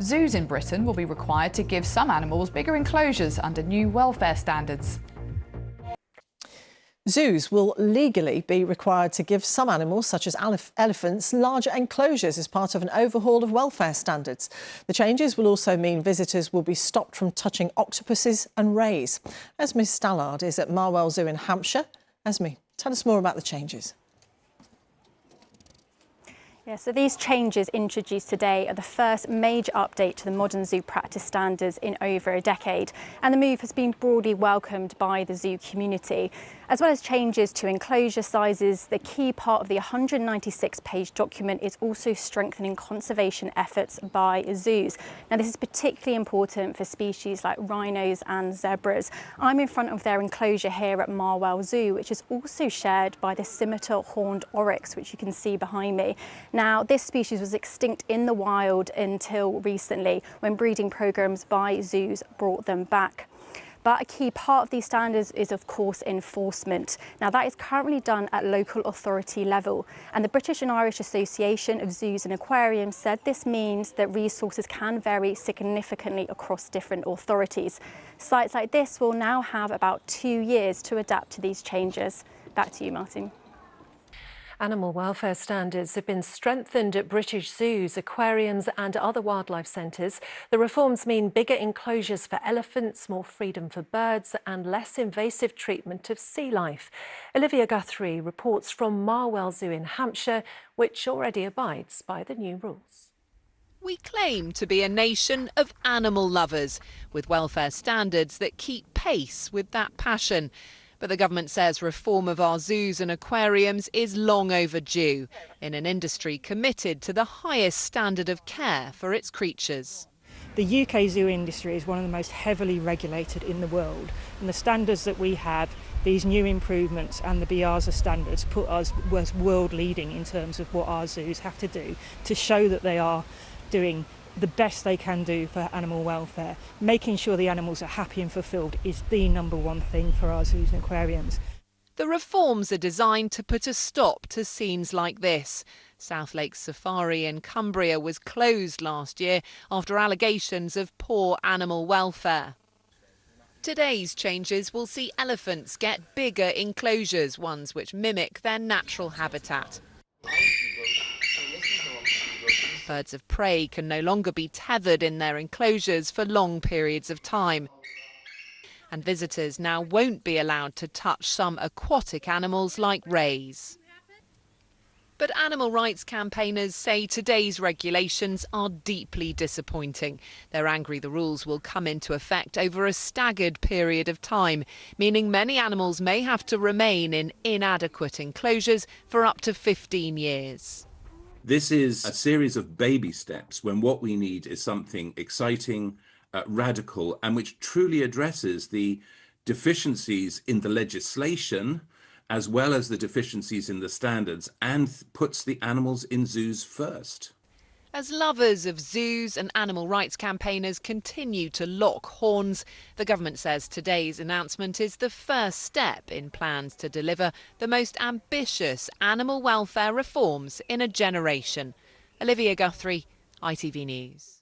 Zoos in Britain will be required to give some animals bigger enclosures under new welfare standards. Zoos will legally be required to give some animals, such as elephants, larger enclosures as part of an overhaul of welfare standards. The changes will also mean visitors will be stopped from touching octopuses and rays. Esme Stallard is at Marwell Zoo in Hampshire. Esme, tell us more about the changes. Yeah, so these changes introduced today are the first major update to the modern zoo practice standards in over a decade, and the move has been broadly welcomed by the zoo community. As well as changes to enclosure sizes, the key part of the 196-page document is also strengthening conservation efforts by zoos. Now, this is particularly important for species like rhinos and zebras. I'm in front of their enclosure here at Marwell Zoo, which is also shared by the scimitar horned oryx, which you can see behind me. Now, this species was extinct in the wild until recently, when breeding programs by zoos brought them back. But a key part of these standards is, of course, enforcement. Now, that is currently done at local authority level. And the British and Irish Association of Zoos and Aquariums said this means that resources can vary significantly across different authorities. Sites like this will now have about 2 years to adapt to these changes. Back to you, Martin. Animal welfare standards have been strengthened at British zoos, aquariums and other wildlife centres. The reforms mean bigger enclosures for elephants, more freedom for birds and less invasive treatment of sea life. Olivia Guthrie reports from Marwell Zoo in Hampshire, which already abides by the new rules. We claim to be a nation of animal lovers, with welfare standards that keep pace with that passion. But the government says reform of our zoos and aquariums is long overdue, in an industry committed to the highest standard of care for its creatures. The UK zoo industry is one of the most heavily regulated in the world, and the standards that we have, these new improvements and the BIASA standards, put us world leading in terms of what our zoos have to do to show that they are doing the best they can do for animal welfare. Making sure the animals are happy and fulfilled is the #1 thing for our zoos and aquariums. The reforms are designed to put a stop to scenes like this. South Lake Safari in Cumbria was closed last year after allegations of poor animal welfare. Today's changes will see elephants get bigger enclosures, ones which mimic their natural habitat. Birds of prey can no longer be tethered in their enclosures for long periods of time. And visitors now won't be allowed to touch some aquatic animals like rays. But animal rights campaigners say today's regulations are deeply disappointing. They're angry the rules will come into effect over a staggered period of time, meaning many animals may have to remain in inadequate enclosures for up to 15 years. This is a series of baby steps when what we need is something exciting, radical, and which truly addresses the deficiencies in the legislation as well as the deficiencies in the standards and puts the animals in zoos first. As lovers of zoos and animal rights campaigners continue to lock horns, the government says today's announcement is the first step in plans to deliver the most ambitious animal welfare reforms in a generation. Olivia Guthrie, ITV News.